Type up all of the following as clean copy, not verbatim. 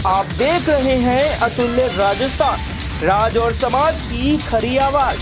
आप देख रहे हैं अतुल्य राजस्थान, राज और समाज की खरी आवाज।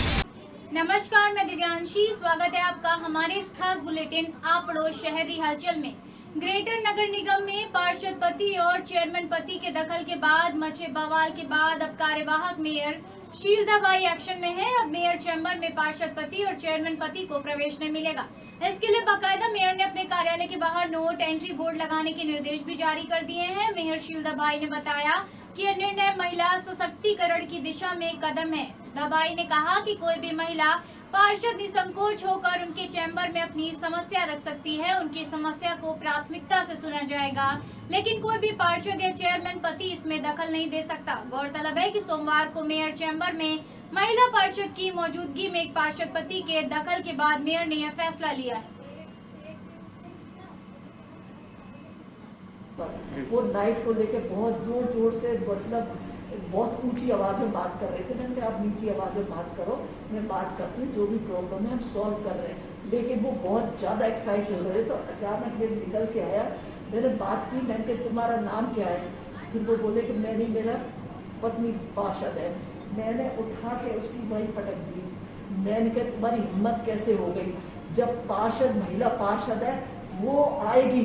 नमस्कार, मैं दिव्यांशी। स्वागत है आपका हमारे इस खास बुलेटिन आप पड़ोस शहरी हलचल में। ग्रेटर नगर निगम में पार्षद पति और चेयरमैन पति के दखल के बाद मचे बवाल के बाद अब कार्यवाहक मेयर शीलदा बाई एक्शन में है। अब मेयर चैम्बर में पार्षद पति और चेयरमैन पति को प्रवेश नहीं मिलेगा। इसके लिए बाकायदा मेयर ने अपने कार्यालय के बाहर नोट एंट्री बोर्ड लगाने के निर्देश भी जारी कर दिए हैं। मेयर शीलदा बाई ने बताया कि यह निर्णय महिला सशक्तिकरण की दिशा में एक कदम है। दबाई ने कहा कि कोई भी महिला पार्षद निसंकोच होकर उनके चैम्बर में अपनी समस्या रख सकती है। उनकी समस्या को प्राथमिकता से सुना जाएगा, लेकिन कोई भी पार्षद या चेयरमैन पति इसमें दखल नहीं दे सकता। गौरतलब है कि सोमवार को मेयर चैम्बर में महिला पार्षद की मौजूदगी में एक पार्षद पति के दखल के बाद मेयर ने यह फैसला लिया है। वो नाइफ को लेके बहुत जोर जोर से, मतलब बहुत ऊंची आवाज में बात कर रहे थे। मैंने कहा आप नीची आवाज में बात करो, मैं बात करती हूँ, जो भी प्रॉब्लम है हम सॉल्व कर रहे हैं। लेकिन वो बहुत ज्यादा एक्साइट हो रहे, तो अचानक ये निकल के आया। मैंने बात की, मैंने कहा तुम्हारा नाम क्या है? फिर वो बोले कि मैंने, मेरा पत्नी पार्षद है। मैंने उठा के उसकी वही पटक दी। मैंने कहा तुम्हारी हिम्मत कैसे हो गई? जब पार्षद, महिला पार्षद है, वो आएगी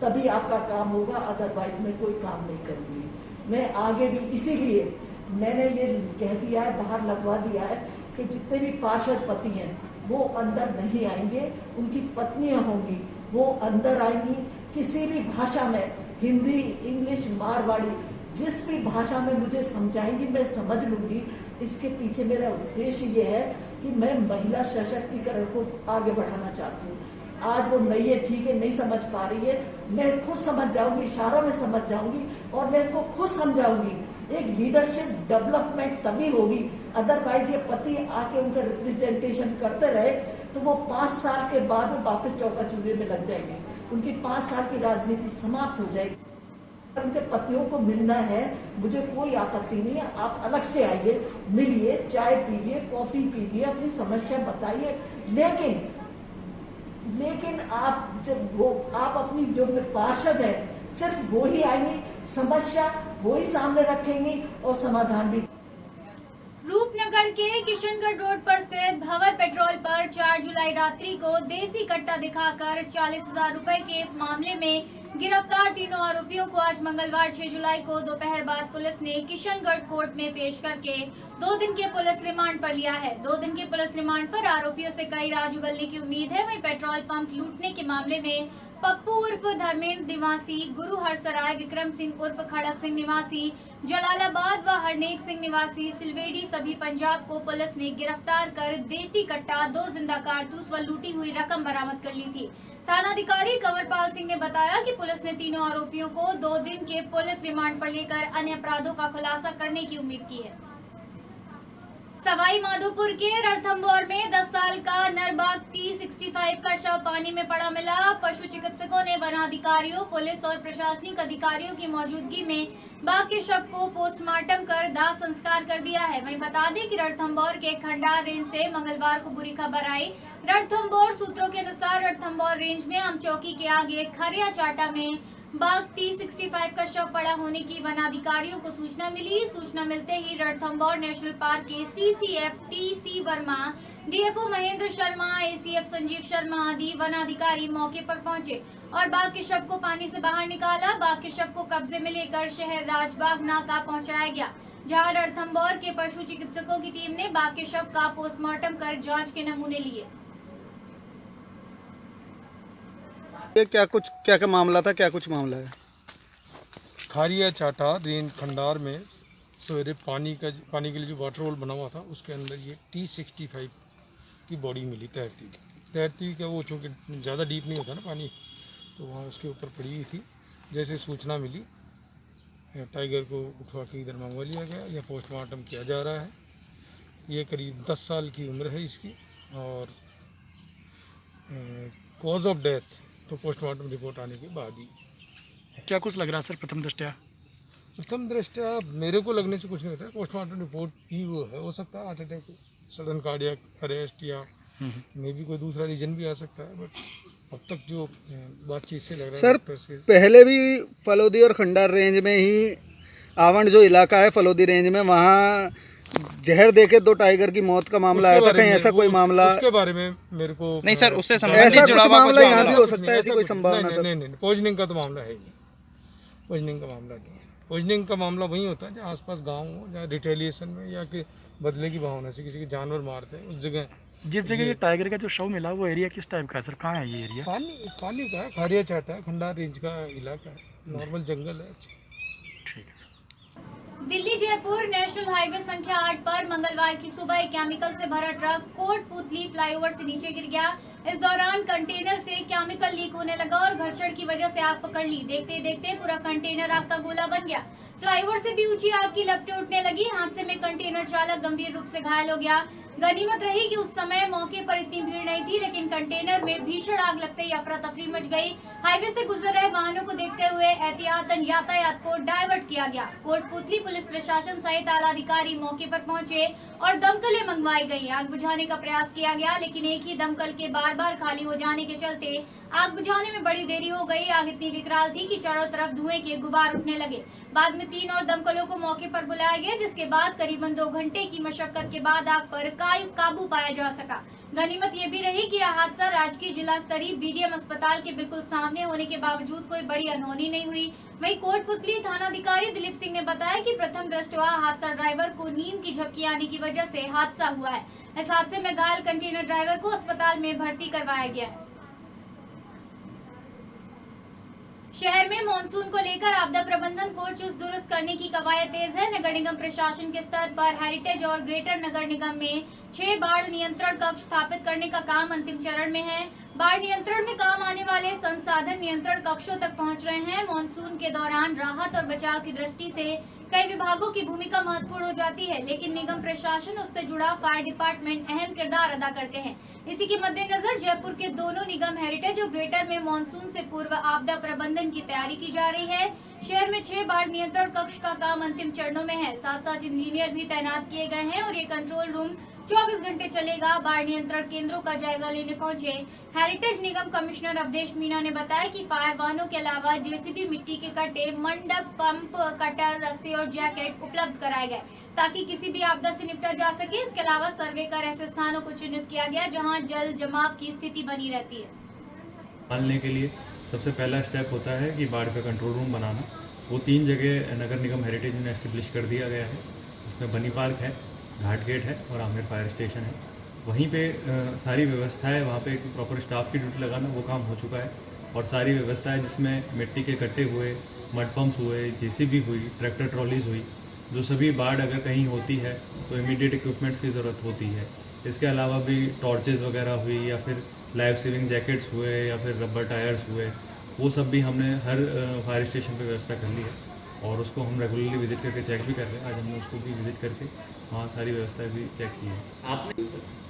तभी आपका काम होगा, अदरवाइज में कोई काम नहीं करूंगी। मैं आगे भी इसीलिए मैंने ये कह दिया है, बाहर लगवा दिया है कि जितने भी पार्षद पति हैं वो अंदर नहीं आएंगे, उनकी पत्नियां होंगी वो अंदर आएंगी। किसी भी भाषा में, हिंदी, इंग्लिश, मारवाड़ी, जिस भी भाषा में मुझे समझाएंगी मैं समझ लूंगी। इसके पीछे मेरा उद्देश्य ये है कि मैं महिला सशक्तिकरण को आगे बढ़ाना चाहती हूँ। आज वो नहीं है, ठीक है, नहीं समझ पा रही है, मैं खुद समझ जाऊंगी, इशारों में समझ जाऊंगी और मैं इनको खुद समझाऊंगी। एक लीडरशिप डेवलपमेंट तभी होगी, अदरवाइज ये पति आके उनका रिप्रेजेंटेशन करते रहे तो वो 5 साल के बाद वो वापस चौका चूल्हे में लग जाएंगे। उनकी 5 साल की राजनीति समाप्त हो जाएगी। उनके पतियों को मिलना है, मुझे कोई आपत्ति नहीं है। आप अलग से आइए, मिलिए, चाय पीजिए, कॉफी पीजिए, अपनी समस्या बताइए। लेकिन आप अपनी जो पार्षद है सिर्फ वो ही आएंगे, समस्या वो ही सामने रखेंगी और समाधान भी। रूपनगर के किशनगढ़ रोड पर स्थित भंवर पेट्रोल पर 4 जुलाई रात्रि को देसी कट्टा दिखाकर 40,000 रुपए के मामले में गिरफ्तार तीनों आरोपियों को आज मंगलवार 6 जुलाई को दोपहर बाद पुलिस ने किशनगढ़ कोर्ट में पेश करके 2 दिन के पुलिस रिमांड पर लिया है। 2 दिन के पुलिस रिमांड पर आरोपियों से कई राज उगलने की उम्मीद है। वहीं पेट्रोल पंप लूटने के मामले में पप्पू उर्फ धर्मेंद्र निवासी, गुरु हरसराय, विक्रम सिंह उर्फ खड़क सिंह निवासी जलालाबाद व हरनेक सिंह निवासी सिलवेडी सभी पंजाब को पुलिस ने गिरफ्तार कर देसी कट्टा, 2 जिंदा कारतूस व लूटी हुई रकम बरामद कर ली थी। थानाधिकारी कंवरपाल सिंह ने बताया कि पुलिस ने तीनों आरोपियों को 2 दिन के पुलिस रिमांड पर लेकर अन्य अपराधों का खुलासा करने की उम्मीद की है। सवाई माधोपुर के रणथंभौर में 10 साल का नरबाग T65 का शव पानी में पड़ा मिला। पशु चिकित्सकों ने वनाधिकारियों, पुलिस और प्रशासनिक अधिकारियों की मौजूदगी में बाघ के शव को पोस्टमार्टम कर दाह संस्कार कर दिया है। वहीं बता दें कि रणथंभौर के खंडार रेंज से मंगलवार को बुरी खबर आई। रणथंभौर सूत्रों के अनुसार रणथंभौर रेंज में आम चौकी के आगे खरिया चाटा में बाघ T65 का शव पड़ा होने की वनाधिकारियों को सूचना मिली। सूचना मिलते ही रणथंभौर नेशनल पार्क के CCF TC Verma, DFO Mahendra Sharma, ACF Sanjeev Sharma आदि वनाधिकारी मौके पर पहुंचे और बाघ के शव को पानी से बाहर निकाला। बाघ के शव को कब्जे में लेकर शहर राजबाग नाका पहुंचाया गया, जहां रणथंभौर के पशु चिकित्सकों की टीम ने बाघ के शव का पोस्टमार्टम कर जाँच के नमूने लिए। ये क्या मामला था, क्या कुछ मामला है? खारिया चाटा रेंज खंडार में सवेरे पानी के लिए जो वाटर होल बना हुआ था उसके अंदर ये T65 की बॉडी मिली तैरती का। वो चूँकि ज़्यादा डीप नहीं होता ना पानी, तो वहाँ उसके ऊपर पड़ी हुई थी। जैसे सूचना मिली, टाइगर को उठवा के इधर मंगवा लिया गया या पोस्टमार्टम किया जा रहा है। ये करीब 10 साल की उम्र है इसकी और कॉज ऑफ डेथ तो पोस्टमार्टम रिपोर्ट आने के बाद ही। क्या कुछ लग रहा है सर प्रथम दृष्टया मेरे को लगने से कुछ नहीं होता है। पोस्टमार्टम रिपोर्ट ही वो है, हो सकता है heart attack, sudden cardiac arrest या मे भी कोई दूसरा रीजन भी आ सकता है। बट अब तक जो बातचीत से लग रहा है सर, पहले भी फलोदी और खंडार रेंज में ही आवंड जो इलाका है फलोदी रेंज में, वहाँ जहर देके 2 टाइगर की मौत का मामला आया था, कहीं ऐसा कोई मामला? उसके बारे में मेरे को नहीं सर, उससे ऐसा संबंधित कुछ जुड़ा हुआ मामला कुछ यहाँ भी मामला हो सकता है, ऐसी कोई संभावना? सर नहीं, पॉइजनिंग का तो मामला है ही नहीं। पॉइजनिंग का मामला नहीं है। पॉइजनिंग का मामला वही होता है जहाँ आसपास गांव हो, जहाँ रिटेलिएशन में या कि बदले की भावना से किसी के जानवर मारते हैं, उस जगह। जिस जगह ये टाइगर का जो शव मिला वो एरिया किस टाइप का है सर? कहाँ है ये एरिया? पानी का है, खारिया चाटा है, खंडार रेंज का इलाका है, नॉर्मल जंगल है। ठीक है sir. Delhi Jaipur national highway संख्या 8 पर मंगलवार की सुबह एक केमिकल से भरा ट्रक कोटपुतली फ्लाईओवर से नीचे गिर गया। इस दौरान कंटेनर से केमिकल लीक होने लगा और घर्षण की वजह से आग पकड़ ली। देखते देखते पूरा कंटेनर आग का गोला बन गया। फ्लाईओवर से भी ऊंची आग की लपटें उठने लगी। हादसे में कंटेनर चालक गंभीर रूप से घायल हो गया। गनीमत रही कि उस समय मौके पर इतनी भीड़ नहीं थी, लेकिन कंटेनर में भीषण आग लगते ही अफरा तफरी मच गई। हाईवे से गुजर रहे वाहनों को देखते हुए एहतियातन यातायात को डाइवर्ट किया गया। कोटपुतली पुलिस प्रशासन सहित आला अधिकारी मौके पर पहुंचे और दमकलें मंगवाई गई। आग बुझाने का प्रयास किया गया, लेकिन एक ही दमकल के बार बार खाली हो जाने के चलते आग बुझाने में बड़ी देरी हो गई। आग इतनी विकराल थी कि चारों तरफ धुएं के गुबार उठने लगे। बाद में 3 और दमकलों को मौके पर बुलाया गया, जिसके बाद करीबन 2 घंटे की मशक्कत के बाद आग पर काबू पाया जा सका। गनीमत ये भी रही कि यह हादसा राजकीय जिला स्तरीय बीडीएम अस्पताल के बिल्कुल सामने होने के बावजूद कोई बड़ी अनहोनी नहीं हुई। वहीं कोटपुतली थानाधिकारी दिलीप सिंह ने बताया कि प्रथम दृष्टया हादसा ड्राइवर को नींद की झपकी आने की वजह से हादसा हुआ है। इस हादसे में घायल कंटेनर ड्राइवर को अस्पताल में भर्ती करवाया गया है। शहर में मानसून को लेकर आपदा प्रबंधन को चुस्त दुरुस्त करने की कवायद तेज है। नगर निगम प्रशासन के स्तर पर हेरिटेज और ग्रेटर नगर निगम में 6 बाढ़ नियंत्रण कक्ष स्थापित करने का काम अंतिम चरण में है। बाढ़ नियंत्रण में काम आने वाले संसाधन नियंत्रण कक्षों तक पहुंच रहे हैं। मानसून के दौरान राहत और बचाव की दृष्टि से कई विभागों की भूमिका महत्वपूर्ण हो जाती है, लेकिन निगम प्रशासन उससे जुड़ा फायर डिपार्टमेंट अहम किरदार अदा करते हैं। इसी के मद्देनजर जयपुर के दोनों निगम हेरिटेज और ग्रेटर में मानसून से पूर्व आपदा प्रबंधन की तैयारी की जा रही है। शहर में 6 बाढ़ नियंत्रण कक्ष का काम अंतिम चरणों में है। साथ इंजीनियर भी तैनात किए गए हैं और ये कंट्रोल रूम 24 घंटे चलेगा। बाढ़ नियंत्रण केंद्रों का जायजा लेने पहुंचे हेरिटेज निगम कमिश्नर अवधेश मीना ने बताया कि फायर वाहनों के अलावा जेसीबी, मिट्टी के कट्टे, मंडप, पंप, कटर, रस्सी और जैकेट उपलब्ध कराए गए ताकि किसी भी आपदा से निपटा जा सके। इसके अलावा सर्वे कर ऐसे स्थानों को चिन्हित किया गया जहां जल जमाव की स्थिति बनी रहती है। पालने के लिए सबसे पहला स्टेप होता है कि बाढ़ का कंट्रोल रूम बनाना। वो 3 जगह नगर निगम हेरिटेज में एस्टेब्लिश कर दिया गया है। उसमें बनी पार्क है, घाट गेट है और आमनेर फायर स्टेशन है। वहीं पे सारी व्यवस्था है, वहाँ पे एक प्रॉपर स्टाफ की ड्यूटी लगाना वो काम हो चुका है और सारी व्यवस्था है जिसमें मिट्टी के कट्टे हुए, मड पम्प्स हुए, जेसीबी हुई, ट्रैक्टर ट्रॉलीज हुई, जो सभी बाढ़ अगर कहीं होती है तो इमीडिएट इक्विपमेंट्स की ज़रूरत होती है। इसके अलावा भी टॉर्चेस वगैरह हुई या फिर लाइफ सेविंग जैकेट्स हुए या फिर रबर टायर्स हुए, वो सब भी हमने हर फायर स्टेशन पे व्यवस्था कर ली है और उसको हम रेगुलरली विजिट करके चेक भी कर रहे हैं। आज हमने उसको भी विजिट करके वहाँ सारी व्यवस्था भी चेक की है।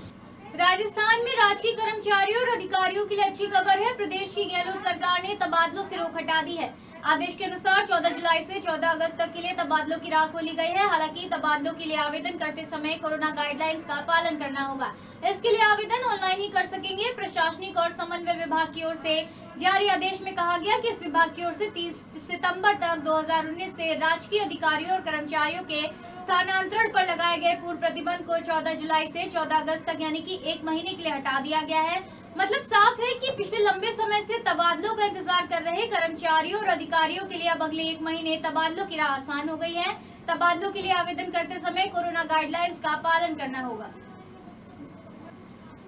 राजस्थान में राजकीय कर्मचारियों और अधिकारियों के लिए अच्छी खबर है। प्रदेश की गहलोत सरकार ने तबादलों से रोक हटा दी है। आदेश के अनुसार 14 जुलाई से 14 अगस्त तक के लिए तबादलों की राह खोली गई है। हालांकि तबादलों के लिए आवेदन करते समय कोरोना गाइडलाइंस का पालन करना होगा। इसके लिए आवेदन ऑनलाइन ही कर सकेंगे। प्रशासनिक और समन्वय विभाग की ओर से जारी आदेश में कहा गया कि इस विभाग की ओर से 30 सितंबर तक 2019 से राजकीय अधिकारियों और कर्मचारियों के स्थानांतरण पर लगाए गए पूर्ण प्रतिबंध को 14 जुलाई से 14 अगस्त तक यानी कि 1 महीने के लिए हटा दिया गया है। मतलब साफ है कि पिछले लंबे समय से तबादलों का इंतजार कर रहे कर्मचारियों और अधिकारियों के लिए अब अगले 1 महीने तबादलों की राह आसान हो गई है। तबादलों के लिए आवेदन करते समय कोरोना गाइडलाइंस का पालन करना होगा।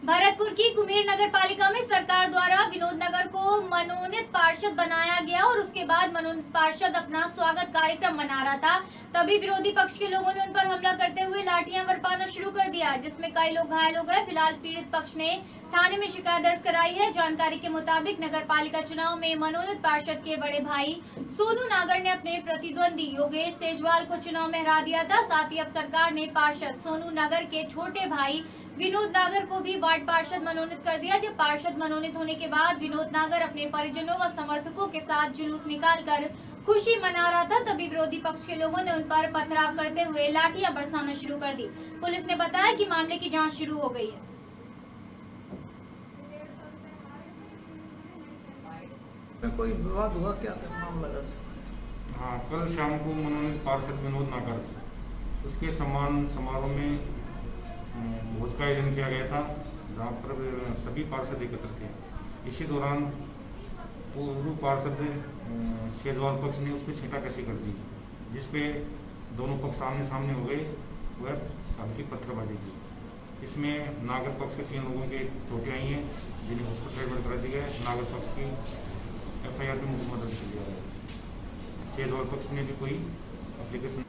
भरतपुर की कुमेर नगर पालिका में सरकार द्वारा विनोद नगर को मनोनीत पार्षद बनाया गया और उसके बाद मनोनीत पार्षद अपना स्वागत कार्यक्रम मना रहा था, तभी विरोधी पक्ष के लोगों ने उन पर हमला करते हुए लाठियां बरपाना शुरू कर दिया, जिसमें कई लोग घायल हो गए। फिलहाल पीड़ित पक्ष ने थाने में शिकायत दर्ज कराई है। जानकारी के मुताबिक नगर पालिका चुनाव में मनोनीत पार्षद के बड़े भाई सोनू नागर ने अपने प्रतिद्वंदी योगेश तेजवाल को चुनाव में हरा दिया था। साथ ही अब सरकार ने पार्षद सोनू नागर के छोटे भाई विनोद नागर को भी वार्ड पार्षद मनोनीत कर दिया। जब पार्षद मनोनीत होने के बाद विनोद नागर अपने परिजनों व समर्थकों के साथ जुलूस निकालकर खुशी मना रहा था, तभी विरोधी पक्ष के लोगों ने उन पर पथराव करते हुए लाठियां बरसाना शुरू कर दी। पुलिस ने बताया कि मामले की जांच शुरू हो गई है। कोई विवाद हुआ क्या, मामला दर्ज हुआ? हाँ, कल शाम को मनोनीत पार्षद विनोद नागर उसके सम्मान समारोह में भोज का आयोजन किया गया था, जहाँ पर सभी पार्षद एकत्र थे। इसी दौरान पूर्व पार्षद शेजवाल पक्ष ने उस पर छींटाकशी कर दी, जिसपे दोनों पक्ष आमने सामने हो गए वह हल्की पत्थरबाजी की। इसमें नागर पक्ष के 3 लोगों के चोटें आई हैं, जिन्हें हॉस्पिटल एडमिट करा दिया गया। नागर पक्ष की FIR भी मुकदमा दर्ज कर दिया गया। शेजवाल पक्ष ने भी कोई एप्लीकेशन।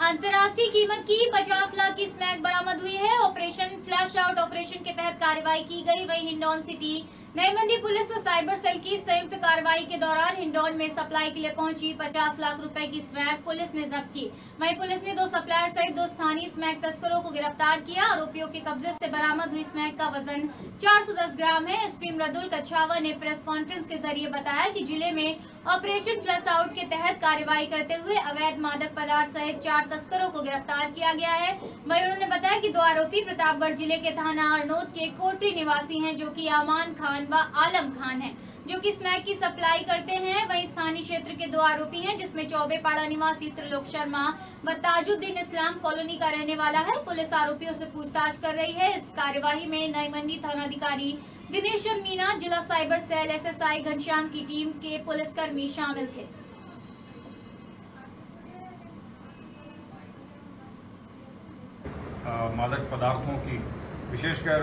अंतर्राष्ट्रीय कीमत की 50 लाख की स्मैक बरामद हुई है। ऑपरेशन फ्लैश आउट ऑपरेशन के तहत कार्रवाई की गई। वहीं हिंडौन सिटी नई मंडी पुलिस व साइबर सेल की संयुक्त कार्रवाई के दौरान हिंडौन में सप्लाई के लिए पहुंची 50 लाख रुपए की स्मैक पुलिस ने जब्त की। वहीं पुलिस ने 2 सप्लायर सहित 2 स्थानीय स्मैक तस्करों को गिरफ्तार किया। आरोपियों के कब्जे से बरामद हुई स्मैक का वजन 410 ग्राम है। एसपी मृदुल कछावा ने प्रेस कॉन्फ्रेंस के जरिए बताया कि जिले में ऑपरेशन फ्लैश आउट के तहत कार्रवाई करते हुए अवैध मादक पदार्थ सहित 4 तस्करों को गिरफ्तार किया गया है। वहीं उन्होंने बताया कि 2 आरोपी प्रतापगढ़ जिले के थाना हरनोद के कोटरी निवासी हैं, जो कि अमान खान व आलम खान हैं, जो कि स्मैक की सप्लाई करते हैं। वहीं स्थानीय क्षेत्र के 2 आरोपी हैं, जिसमें चौबेपाड़ा निवासी त्रिलोक शर्मा व ताजुद्दीन इस्लाम कॉलोनी का रहने वाला है। पुलिस आरोपियों से पूछताछ कर रही है। इस कार्यवाही में नई मंडी थानाधिकारी दिनेश चंद मीना, जिला साइबर सेल SSI घनश्याम की टीम के पुलिसकर्मी शामिल थे। मादक पदार्थों की विशेषकर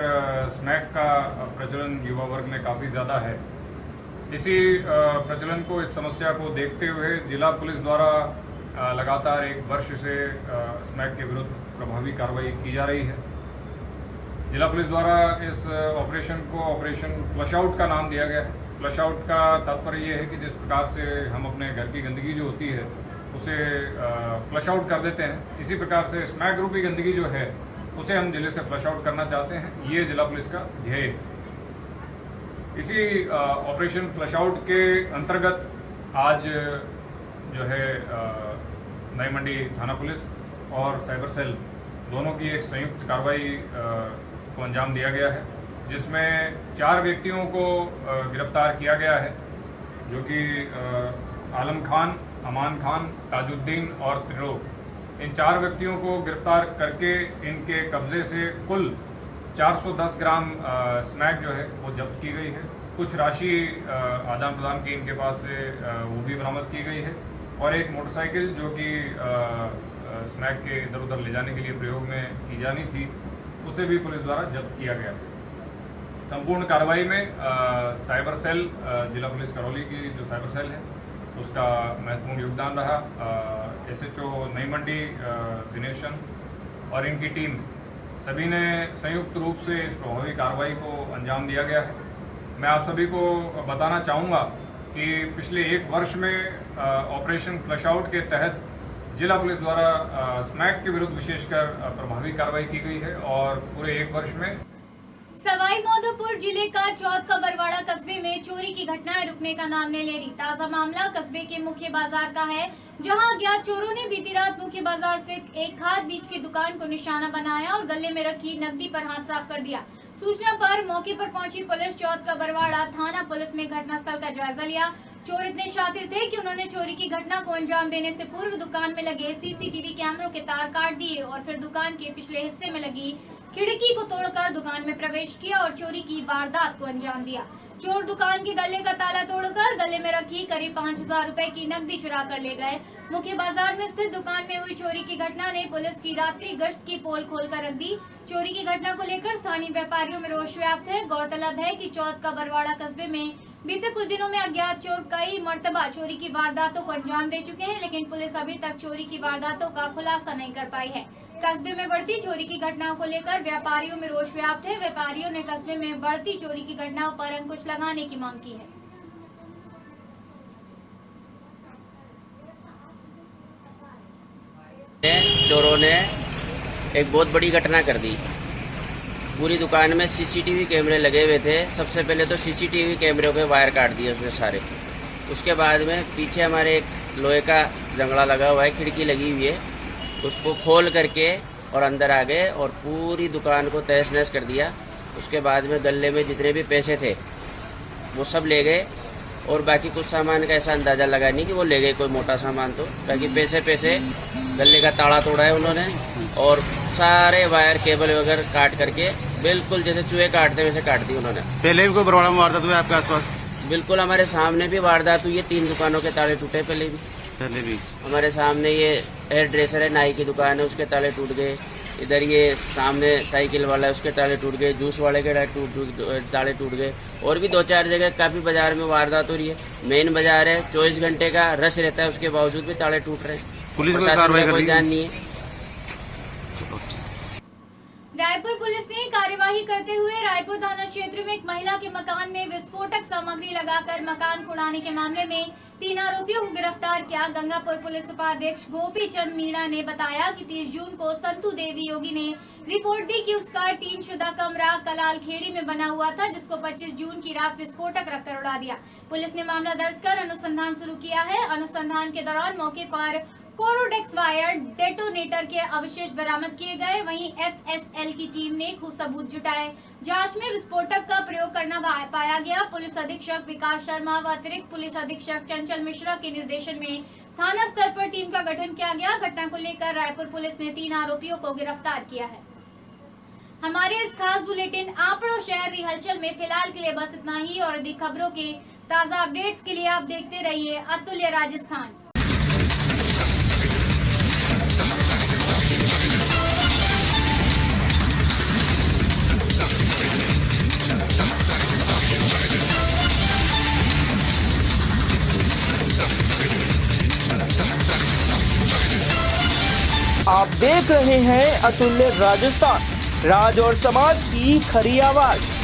स्मैक का प्रचलन युवा वर्ग में काफ़ी ज़्यादा है। इसी प्रचलन को, इस समस्या को देखते हुए जिला पुलिस द्वारा लगातार 1 वर्ष से स्मैक के विरुद्ध प्रभावी कार्रवाई की जा रही है। जिला पुलिस द्वारा इस ऑपरेशन को ऑपरेशन फ्लश आउट का नाम दिया गया है। फ्लश आउट का तात्पर्य ये है कि जिस प्रकार से हम अपने घर की गंदगी जो होती है उसे फ्लश आउट कर देते हैं, इसी प्रकार से स्मैक रूपी गंदगी जो है उसे हम जिले से फ्लश आउट करना चाहते हैं। ये जिला पुलिस का ध्येय है। इसी ऑपरेशन फ्लश आउट के अंतर्गत आज जो है नई मंडी थाना पुलिस और साइबर सेल दोनों की एक संयुक्त कार्रवाई को अंजाम दिया गया है, जिसमें 4 व्यक्तियों को गिरफ्तार किया गया है, जो कि आलम खान, अमान खान, ताजुद्दीन और त्रिलोक। इन 4 व्यक्तियों को गिरफ्तार करके इनके कब्जे से कुल 410 ग्राम स्मैक जो है वो जब्त की गई है। कुछ राशि आदान प्रदान की इनके पास से वो भी बरामद की गई है, और एक मोटरसाइकिल जो कि स्मैक के इधर उधर ले जाने के लिए प्रयोग में की जानी थी, उसे भी पुलिस द्वारा जब्त किया गया। संपूर्ण कार्रवाई में साइबर सेल, जिला पुलिस करौली की जो साइबर सेल है उसका महत्वपूर्ण योगदान रहा। SHO नई मंडी दिनेश चंद और इनकी टीम सभी ने संयुक्त रूप से इस प्रभावी कार्रवाई को अंजाम दिया गया है। मैं आप सभी को बताना चाहूँगा कि पिछले 1 वर्ष में ऑपरेशन फ्लश आउट के तहत जिला पुलिस द्वारा स्मैक के विरुद्ध विशेषकर प्रभावी कार्रवाई की गई है, और पूरे 1 वर्ष में सवाई माधोपुर जिले का चौथ का बरवाड़ा कस्बे में चोरी की घटनाएं रुकने का नाम नहीं ले रही। ताजा मामला कस्बे के मुख्य बाजार का है, जहां अज्ञात चोरों ने बीती रात मुख्य बाजार स्थित एक खाद बीज की दुकान को निशाना बनाया और गले में रखी नकदी पर हाथ साफ कर दिया। सूचना पर मौके पर पहुंची पुलिस चौथ का बरवाड़ा थाना पुलिस में घटनास्थल का जायजा लिया। चोर इतने शातिर थे कि उन्होंने चोरी की घटना को अंजाम देने से पूर्व दुकान में लगे CCTV कैमरों के तार काट दिए और फिर दुकान के पिछले हिस्से में लगी खिड़की को तोड़कर दुकान में प्रवेश किया और चोरी की वारदात को अंजाम दिया। चोर दुकान के गले का ताला तोड़कर गले में रखी करीब 5000 रुपए की नकदी चुरा कर ले गए। मुख्य बाजार में स्थित दुकान में हुई चोरी की घटना ने पुलिस की रात्रि गश्त की पोल खोलकर रख दी। चोरी की घटना को लेकर स्थानीय व्यापारियों में रोष व्याप्त है। गौरतलब है कि चौथ का बरवाड़ा कस्बे में बीते कुछ दिनों में अज्ञात चोर कई मर्तबा चोरी की वारदातों को अंजाम दे चुके हैं, लेकिन पुलिस अभी तक चोरी की वारदातों का खुलासा नहीं कर पाई है। कस्बे में बढ़ती चोरी की घटनाओं को लेकर व्यापारियों में रोष व्याप्त है। व्यापारियों ने कस्बे में बढ़ती चोरी की घटनाओं पर अंकुश लगाने की मांग की है। चोरों ने एक बहुत बड़ी घटना कर दी। पूरी दुकान में CCTV कैमरे लगे हुए थे। सबसे पहले तो CCTV कैमरों के वायर काट दिए उसने सारे। उसके बाद में पीछे हमारे एक लोहे का जंगला लगा हुआ है, खिड़की लगी हुई है, उसको खोल करके और अंदर आ गए और पूरी दुकान को तहस नहस कर दिया। उसके बाद में गले में जितने भी पैसे थे वो सब ले गए और बाकी कुछ सामान का ऐसा अंदाजा लगा नहीं कि वो ले गए कोई मोटा सामान, तो बाकी पैसे गले का ताला तोड़ा है उन्होंने और सारे वायर केबल वगैरह काट करके बिल्कुल जैसे चूहे काटते वैसे काट दी उन्होंने। पहले भी कोई बड़वाड़ा में वारदात हुई आपके आसपास? बिल्कुल हमारे सामने भी वारदात हुई है, 3 दुकानों के ताले टूटे पहले भी। हमारे सामने ये हेयर ड्रेसर है, नाई की दुकान है, उसके ताले टूट गए। इधर ये सामने साइकिल वाला है, उसके ताले टूट गए। जूस वाले के ताले टूट गए। और भी 2-4 जगह काफी बाजार में वारदात हो रही है। मेन बाजार है, 24 घंटे का रश रहता है, उसके बावजूद भी ताले टूट रहे हैं। पुलिस को कार्रवाई कोई ध्यान नहीं है। रायपुर पुलिस ने कार्यवाही करते हुए रायपुर थाना क्षेत्र में एक महिला के मकान में विस्फोटक सामग्री लगाकर मकान उड़ाने के मामले में 3 आरोपियों को गिरफ्तार किया। गंगापुर पुलिस उपाध्यक्ष गोपी चंद मीणा ने बताया कि 30 जून को संतू देवी योगी ने रिपोर्ट दी कि उसका टीन शुदा कमरा कलाल खेड़ी में बना हुआ था, जिसको 25 जून की रात विस्फोटक रखकर उड़ा दिया। पुलिस ने मामला दर्ज कर अनुसंधान शुरू किया है। अनुसंधान के दौरान मौके पर कोरोडेक्स वायर डेटोनेटर के अवशेष बरामद किए गए। वहीं FSL की टीम ने खूब सबूत जुटाए। जांच में विस्फोटक का प्रयोग करना पाया गया। पुलिस अधीक्षक विकास शर्मा व अतिरिक्त पुलिस अधीक्षक चंचल मिश्रा के निर्देशन में थाना स्तर पर टीम का गठन किया गया। घटना को लेकर रायपुर पुलिस ने 3 आरोपियों को गिरफ्तार किया है। हमारे इस खास बुलेटिन आपड़ो शहर हलचल में फिलहाल के लिए बस इतना ही। और अधिक खबरों के ताज़ा अपडेट्स के लिए आप देखते रहिए अतुल्य राजस्थान। आप देख रहे हैं अतुल्य राजस्थान, राज और समाज की खरी आवाज।